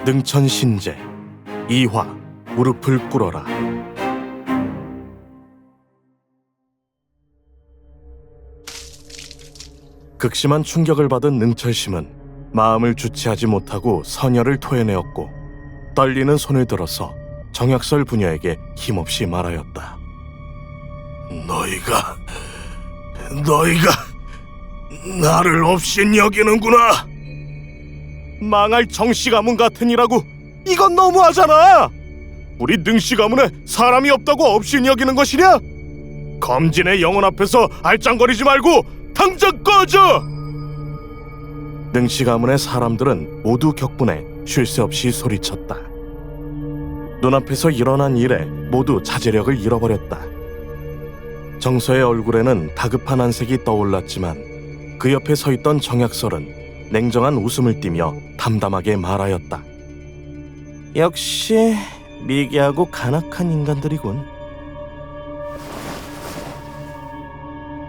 능천신제 2화 무릎을 꿇어라. 극심한 충격을 받은 능철심은 마음을 주체하지 못하고 선열을 토해내었고 떨리는 손을 들어서 정약설 부녀에게 힘없이 말하였다. 너희가 나를 없인 여기는구나. 망할 정씨 가문 같은 이라고. 이건 너무하잖아. 우리 능씨 가문에 사람이 없다고 없인 여기는 것이냐? 검진의 영혼 앞에서 알짱거리지 말고 당장 꺼져! 능씨 가문의 사람들은 모두 격분해 쉴 새 없이 소리쳤다. 눈앞에서 일어난 일에 모두 자제력을 잃어버렸다. 정서의 얼굴에는 다급한 안색이 떠올랐지만 그 옆에 서 있던 정약설은 냉정한 웃음을 띠며 담담하게 말하였다. 역시 미개하고 간악한 인간들이군.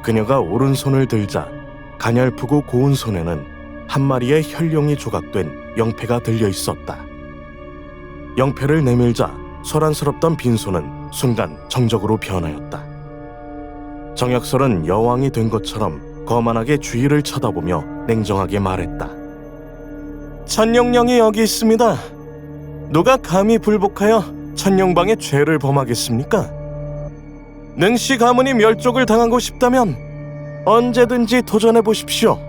그녀가 오른손을 들자 가냘프고 고운 손에는 한 마리의 혈룡이 조각된 영패가 들려 있었다. 영패를 내밀자 소란스럽던 빈손은 순간 정적으로 변하였다. 정약설은 여왕이 된 것처럼 거만하게 주위를 쳐다보며 냉정하게 말했다. 천룡령이 여기 있습니다. 누가 감히 불복하여 천룡방의 죄를 범하겠습니까? 능씨 가문이 멸족을 당하고 싶다면 언제든지 도전해 보십시오.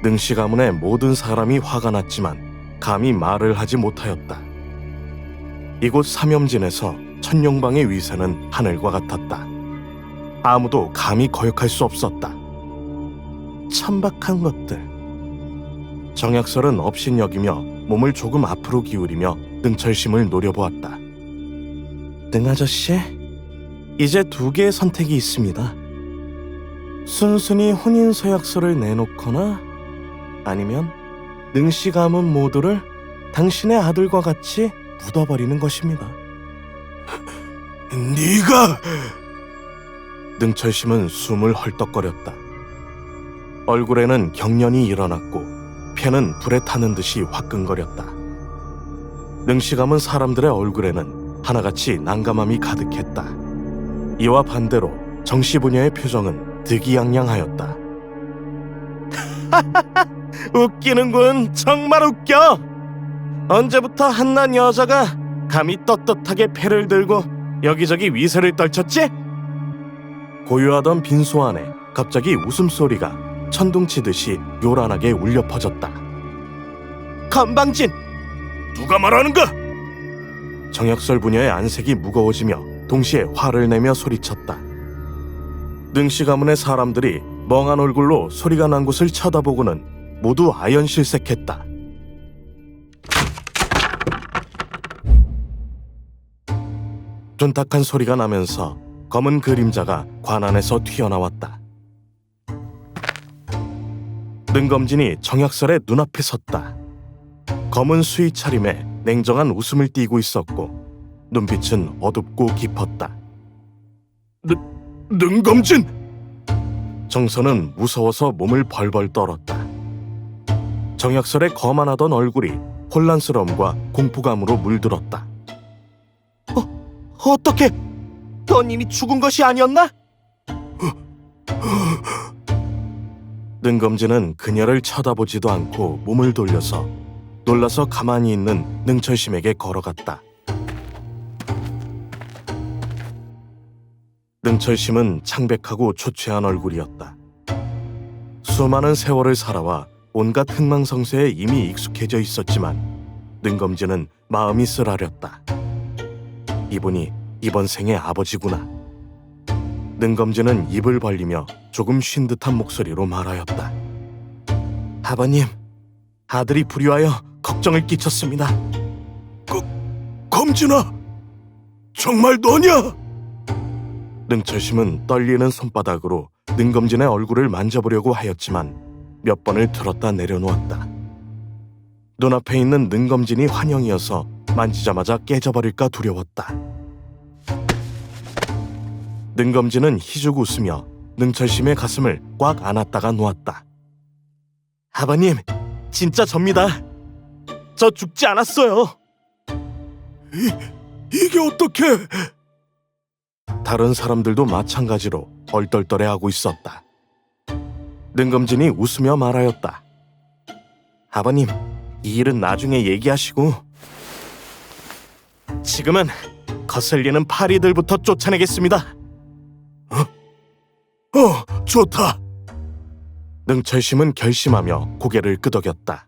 능씨 가문의 모든 사람이 화가 났지만 감히 말을 하지 못하였다. 이곳 삼염진에서 천룡방의 위세는 하늘과 같았다. 아무도 감히 거역할 수 없었다. 천박한 것들. 정약설은 업신여기며 몸을 조금 앞으로 기울이며 능철심을 노려보았다. 능아저씨, 이제 두 개의 선택이 있습니다. 순순히 혼인서약서를 내놓거나 아니면 능씨 가문 모두를 당신의 아들과 같이 묻어버리는 것입니다. 네가... 능철심은 숨을 헐떡거렸다. 얼굴에는 경련이 일어났고 폐는 불에 타는 듯이 화끈거렸다. 능씨 가문 사람들의 얼굴에는 하나같이 난감함이 가득했다. 이와 반대로 정씨 부녀의 표정은 득이양양하였다. 웃기는군. 정말 웃겨. 언제부터 한낱 여자가 감히 떳떳하게 패를 들고 여기저기 위세를 떨쳤지? 고요하던 빈소 안에 갑자기 웃음소리가 천둥치듯이 요란하게 울려 퍼졌다. 건방진! 누가 말하는가? 정약설 부녀의 안색이 무거워지며 동시에 화를 내며 소리쳤다. 능씨 가문의 사람들이 멍한 얼굴로 소리가 난 곳을 쳐다보고는 모두 아연실색했다. 둔탁한 소리가 나면서 검은 그림자가 관 안에서 튀어나왔다. 능검진이 정약설의 눈앞에 섰다. 검은 수의 차림에 냉정한 웃음을 띠고 있었고 눈빛은 어둡고 깊었다. 능검진! 정서는 무서워서 몸을 벌벌 떨었다. 정약설의 거만하던 얼굴이 혼란스러움과 공포감으로 물들었다. 어떻게? 넌 이미 죽은 것이 아니었나? 능검진은 그녀를 쳐다보지도 않고 몸을 돌려서 놀라서 가만히 있는 능철심에게 걸어갔다. 능철심은 창백하고 초췌한 얼굴이었다. 수많은 세월을 살아와 온갖 흥망성쇠에 이미 익숙해져 있었지만 능검진은 마음이 쓰라렸다. 이분이 이번 생의 아버지구나. 능검진은 입을 벌리며 조금 쉰 듯한 목소리로 말하였다. 아버님, 아들이 불효하여 걱정을 끼쳤습니다. 검진아, 정말 너냐? 능철심은 떨리는 손바닥으로 능검진의 얼굴을 만져보려고 하였지만 몇 번을 들었다 내려놓았다. 눈앞에 있는 능검진이 환영이어서 만지자마자 깨져버릴까 두려웠다. 능검진은 희죽 웃으며 능철심의 가슴을 꽉 안았다가 놓았다. 아버님, 진짜 접니다. 저 죽지 않았어요. 이게 어떻게? 다른 사람들도 마찬가지로 얼떨떨해하고 있었다. 능검진이 웃으며 말하였다. 아버님, 이 일은 나중에 얘기하시고 지금은 거슬리는 파리들부터 쫓아내겠습니다. 좋다. 능철심은 결심하며 고개를 끄덕였다.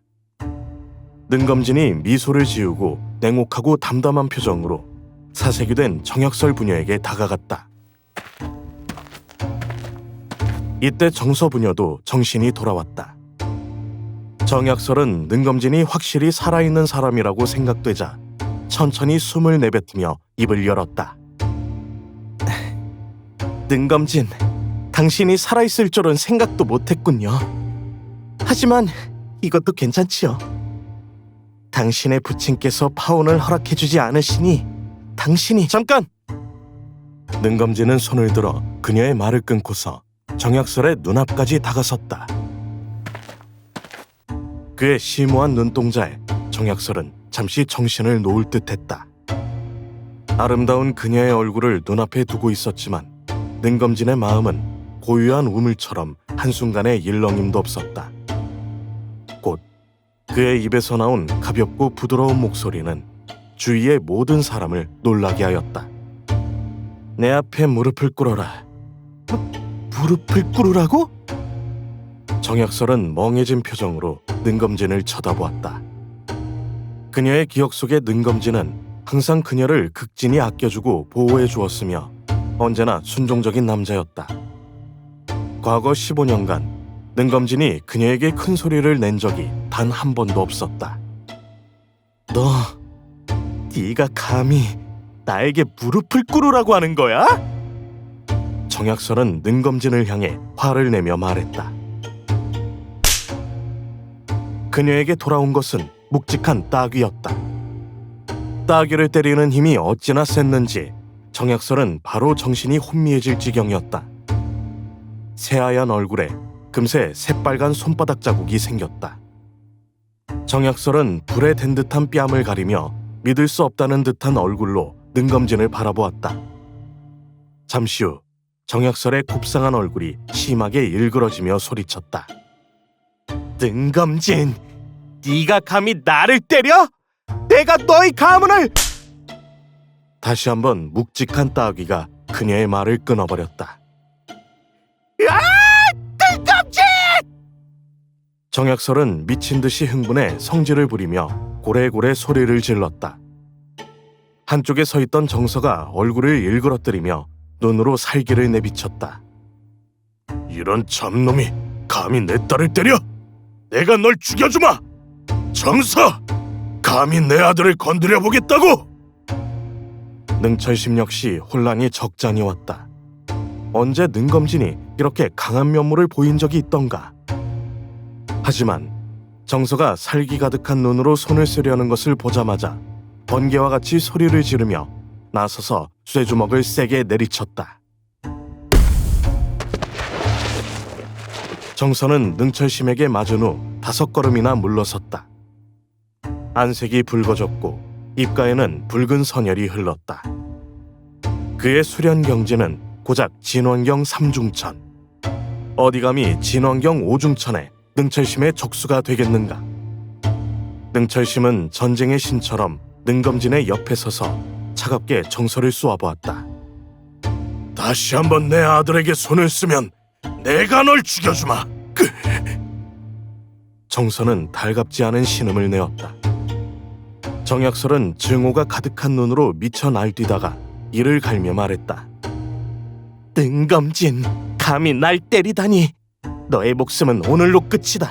능검진이 미소를 지우고 냉혹하고 담담한 표정으로 사색이 정약설 부녀에게 다가갔다. 이때 정서 부녀도 정신이 돌아왔다. 정약설은 능검진이 확실히 살아있는 사람이라고 생각되자 천천히 숨을 내뱉으며 입을 열었다. 능검진, 당신이 살아있을 줄은 생각도 못했군요. 하지만 이것도 괜찮지요. 당신의 부친께서 파혼을 허락해주지 않으시니 당신이... 잠깐! 능검진은 손을 들어 그녀의 말을 끊고서 정약설의 눈앞까지 다가섰다. 그의 심오한 눈동자에 정약설은 잠시 정신을 놓을 듯했다. 아름다운 그녀의 얼굴을 눈앞에 두고 있었지만 능검진의 마음은 고요한 우물처럼 한순간의 일렁임도 없었다. 곧 그의 입에서 나온 가볍고 부드러운 목소리는 주위의 모든 사람을 놀라게 하였다. 내 앞에 무릎을 꿇어라. 무릎을 꿇으라고? 정약설은 멍해진 표정으로 능검진을 쳐다보았다. 그녀의 기억 속의 능검진은 항상 그녀를 극진히 아껴주고 보호해 주었으며 언제나 순종적인 남자였다. 과거 15년간 능검진이 그녀에게 큰 소리를 낸 적이 단 한 번도 없었다. 네가 감히 나에게 무릎을 꿇으라고 하는 거야? 정약설은 능검진을 향해 화를 내며 말했다. 그녀에게 돌아온 것은 묵직한 따귀였다. 따귀를 때리는 힘이 어찌나 셌는지 정약설은 바로 정신이 혼미해질 지경이었다. 새하얀 얼굴에 금세 새빨간 손바닥 자국이 생겼다. 정약설은 불에 댄 듯한 뺨을 가리며 믿을 수 없다는 듯한 얼굴로 능검진을 바라보았다. 잠시 후 정약설의 곱상한 얼굴이 심하게 일그러지며 소리쳤다. 능검진, 네가 감히 나를 때려? 내가 너의 가문을... 다시 한번 묵직한 따귀가 그녀의 말을 끊어버렸다. 능검진! 정약설은 미친 듯이 흥분해 성질을 부리며 고래고래 소리를 질렀다. 한쪽에 서 있던 정서가 얼굴을 일그러뜨리며 눈으로 살기를 내비쳤다. 이런 잡놈이 감히 내 딸을 때려? 내가 널 죽여주마! 정서! 감히 내 아들을 건드려 보겠다고! 능철심 역시 혼란이 적잖이 왔다. 언제 능검진이 이렇게 강한 면모를 보인 적이 있던가? 하지만 정서가 살기 가득한 눈으로 손을 쓰려는 것을 보자마자 번개와 같이 소리를 지르며 나서서 쇠주먹을 세게 내리쳤다. 정서는 능철심에게 맞은 후 5걸음이나 물러섰다. 안색이 붉어졌고 입가에는 붉은 선혈이 흘렀다. 그의 수련 경지는 고작 진원경 3중천. 어디 감히 진원경 5중천에 능철심의 적수가 되겠는가? 능철심은 전쟁의 신처럼 능검진의 옆에 서서 차갑게 정서를 쏘아보았다. 다시 한번 내 아들에게 손을 쓰면 내가 널 죽여주마. 정서는 달갑지 않은 신음을 내었다. 정약설은 증오가 가득한 눈으로 미쳐 날뛰다가 이를 갈며 말했다. 능검진, 감히 날 때리다니. 너의 목숨은 오늘로 끝이다.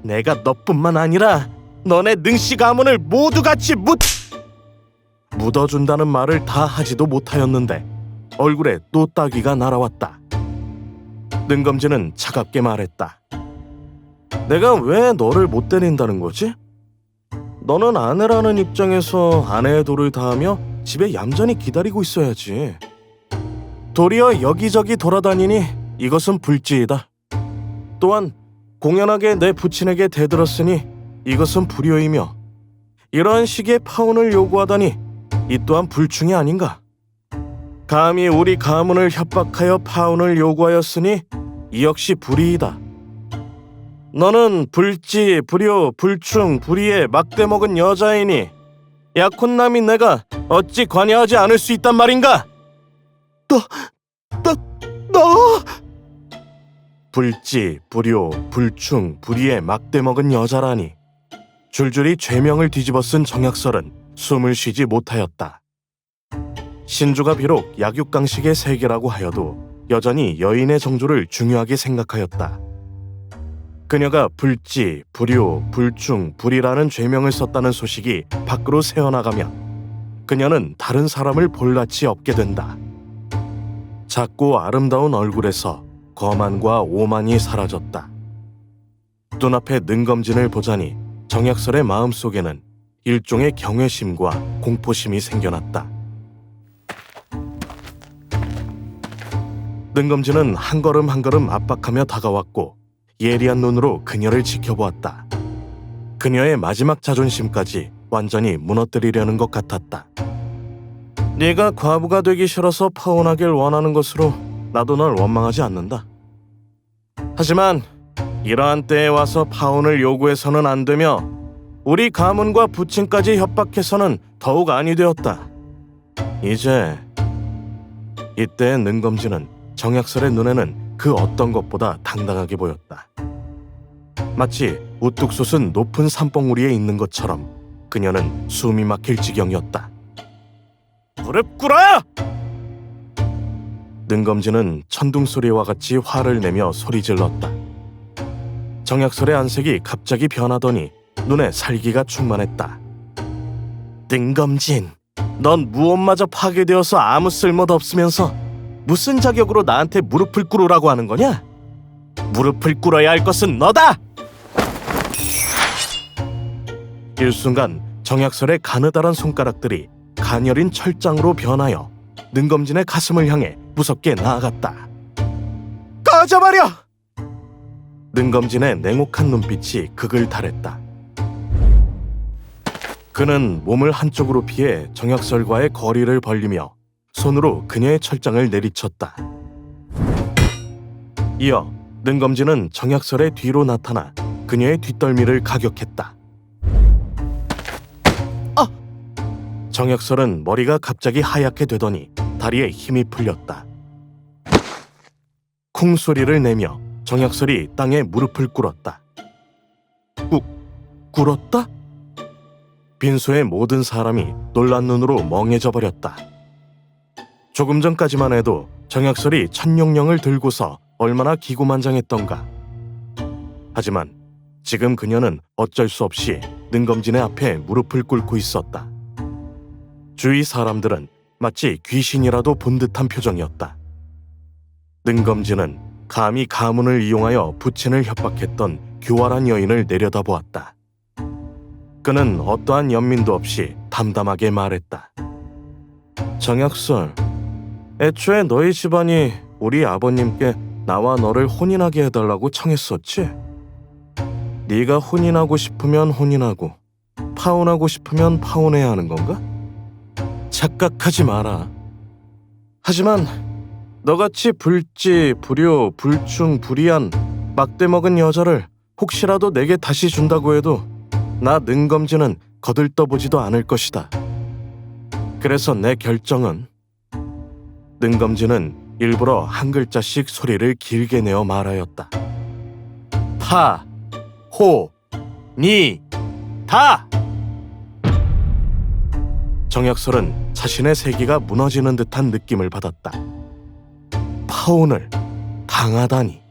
내가 너뿐만 아니라 너네 능씨 가문을 모두 같이 묻어준다는 말을 다 하지도 못하였는데 얼굴에 또 따귀가 날아왔다. 능검진은 차갑게 말했다. 내가 왜 너를 못 때린다는 거지? 너는 아내라는 입장에서 아내의 도를 다하며 집에 얌전히 기다리고 있어야지. 도리어 여기저기 돌아다니니 이것은 불지이다. 또한 공연하게 내 부친에게 대들었으니 이것은 불효이며 이러한 식의 파혼을 요구하다니 이 또한 불충이 아닌가? 감히 우리 가문을 협박하여 파혼을 요구하였으니 이 역시 불의이다. 너는 불지, 불효, 불충, 불의에 막대 먹은 여자이니 약혼남인 내가 어찌 관여하지 않을 수 있단 말인가? 너 불지, 불효, 불충, 불의에 막대 먹은 여자라니. 줄줄이 죄명을 뒤집어 쓴 정약설은 숨을 쉬지 못하였다. 신주가 비록 약육강식의 세계라고 하여도 여전히 여인의 정조를 중요하게 생각하였다. 그녀가 불지, 불효, 불충, 불의라는 죄명을 썼다는 소식이 밖으로 새어나가면 그녀는 다른 사람을 볼 낯이 없게 된다. 작고 아름다운 얼굴에서 거만과 오만이 사라졌다. 눈앞에 능검진을 보자니 정약설의 마음속에는 일종의 경외심과 공포심이 생겨났다. 능검진은 한 걸음 한 걸음 압박하며 다가왔고 예리한 눈으로 그녀를 지켜보았다. 그녀의 마지막 자존심까지 완전히 무너뜨리려는 것 같았다. 네가 과부가 되기 싫어서 파혼하길 원하는 것으로 나도 널 원망하지 않는다. 하지만 이러한 때에 와서 파혼을 요구해서는 안 되며 우리 가문과 부친까지 협박해서는 더욱 아니 되었다. 이때 능검진은 정약설의 눈에는 그 어떤 것보다 당당하게 보였다. 마치 우뚝 솟은 높은 산봉우리 위에 있는 것처럼 그녀는 숨이 막힐 지경이었다. 무릎 꿇어! 능검진은 천둥소리와 같이 화를 내며 소리질렀다. 정약설의 안색이 갑자기 변하더니 눈에 살기가 충만했다. 능검진, 넌 무엇마저 파괴되어서 아무 쓸모도 없으면서 무슨 자격으로 나한테 무릎을 꿇으라고 하는 거냐? 무릎을 꿇어야 할 것은 너다! 일순간 정약설의 가느다란 손가락들이 가녀린 철장으로 변하여 능검진의 가슴을 향해 무섭게 나아갔다. 꺼져버려! 능검진의 냉혹한 눈빛이 극을 달했다. 그는 몸을 한쪽으로 피해 정약설과의 거리를 벌리며 손으로 그녀의 철장을 내리쳤다. 이어 능검진은 정약설의 뒤로 나타나 그녀의 뒷덜미를 가격했다. 정약설은 머리가 갑자기 하얗게 되더니 다리에 힘이 풀렸다. 쿵 소리를 내며 정약설이 땅에 무릎을 꿇었다. 꿇었다? 빈소의 모든 사람이 놀란 눈으로 멍해져 버렸다. 조금 전까지만 해도 정약설이 천룡령을 들고서 얼마나 기고만장했던가. 하지만 지금 그녀는 어쩔 수 없이 능검진의 앞에 무릎을 꿇고 있었다. 주위 사람들은 마치 귀신이라도 본 듯한 표정이었다. 능검진은 감히 가문을 이용하여 부친을 협박했던 교활한 여인을 내려다보았다. 그는 어떠한 연민도 없이 담담하게 말했다. 정약설, 애초에 너희 집안이 우리 아버님께 나와 너를 혼인하게 해달라고 청했었지? 네가 혼인하고 싶으면 혼인하고 파혼하고 싶으면 파혼해야 하는 건가? 착각하지 마라. 하지만 너같이 불지, 불효, 불충, 불의한 막대먹은 여자를 혹시라도 내게 다시 준다고 해도 나 능검진은 거들떠보지도 않을 것이다. 그래서 내 결정은... 능검진은 일부러 한 글자씩 소리를 길게 내어 말하였다. 파, 호, 니, 다! 정약설은 자신의 세계가 무너지는 듯한 느낌을 받았다. 파혼을 당하다니.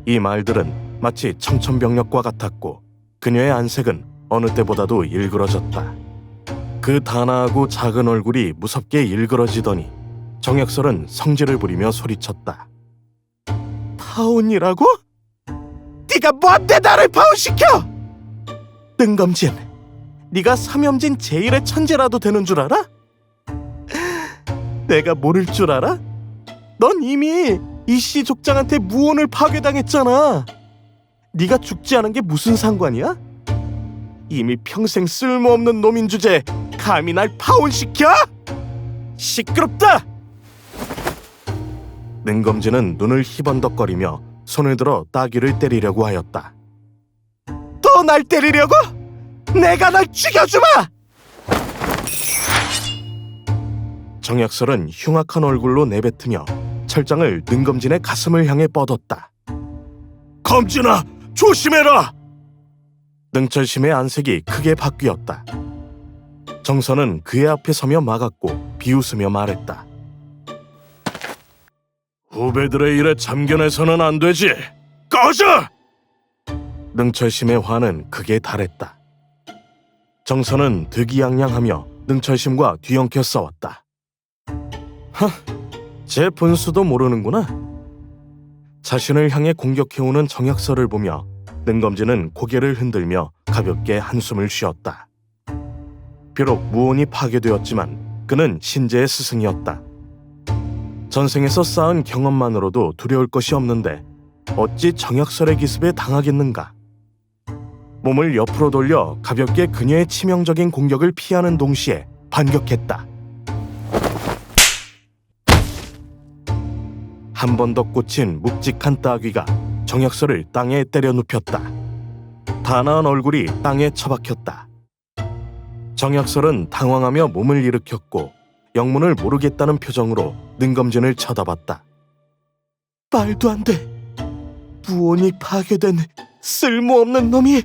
이 말들은 마치 청천벽력과 같았고 그녀의 안색은 어느 때보다도 일그러졌다. 그 단아하고 작은 얼굴이 무섭게 일그러지더니 정약설은 성질을 부리며 소리쳤다. 파혼이라고? 네가 뭔데 나를 파혼시켜! 능검진, 네가 삼염진 제1의 천재라도 되는 줄 알아? 내가 모를 줄 알아? 넌 이미 이씨 족장한테 무혼을 파괴당했잖아. 네가 죽지 않은 게 무슨 상관이야? 이미 평생 쓸모없는 놈인 주제에 감히 날 파혼시켜? 시끄럽다! 능검지는 눈을 희번덕거리며 손을 들어 따귀를 때리려고 하였다. 또 날 때리려고? 내가 날 죽여주마! 정약설은 흉악한 얼굴로 내뱉으며 철장을 능검진의 가슴을 향해 뻗었다. 검진아, 조심해라! 능철심의 안색이 크게 바뀌었다. 정선은 그의 앞에 서며 막았고 비웃으며 말했다. 후배들의 일에 참견해서는 안 되지. 꺼져! 능철심의 화는 극에 달했다. 정선은 득이양양하며 능철심과 뒤엉켜 싸웠다. 제 분수도 모르는구나. 자신을 향해 공격해오는 정약설을 보며 능검지는 고개를 흔들며 가볍게 한숨을 쉬었다. 비록 무온이 파괴되었지만 그는 신재의 스승이었다. 전생에서 쌓은 경험만으로도 두려울 것이 없는데 어찌 정약설의 기습에 당하겠는가. 몸을 옆으로 돌려 가볍게 그녀의 치명적인 공격을 피하는 동시에 반격했다. 한 번 더 꽂힌 묵직한 따귀가 정약설을 땅에 때려 눕혔다. 단아한 얼굴이 땅에 처박혔다. 정약설은 당황하며 몸을 일으켰고 영문을 모르겠다는 표정으로 능검진을 쳐다봤다. 말도 안 돼. 무온이 파괴된 쓸모없는 놈이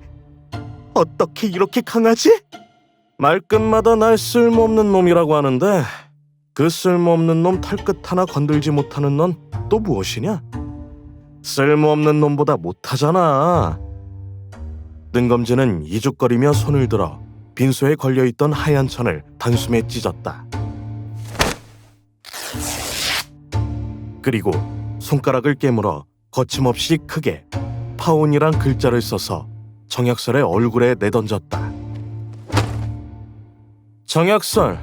어떻게 이렇게 강하지? 말끝마다 날 쓸모없는 놈이라고 하는데 그 쓸모없는 놈 털끝 하나 건들지 못하는 넌 또 무엇이냐? 쓸모없는 놈보다 못하잖아. 능검진은 이죽거리며 손을 들어 빈소에 걸려있던 하얀 천을 단숨에 찢었다. 그리고 손가락을 깨물어 거침없이 크게 파혼이란 글자를 써서 정약설의 얼굴에 내던졌다. 정약설,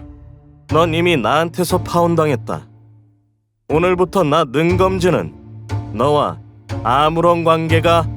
넌 이미 나한테서 파혼당했다. 오늘부터 나 능검진은 너와 아무런 관계가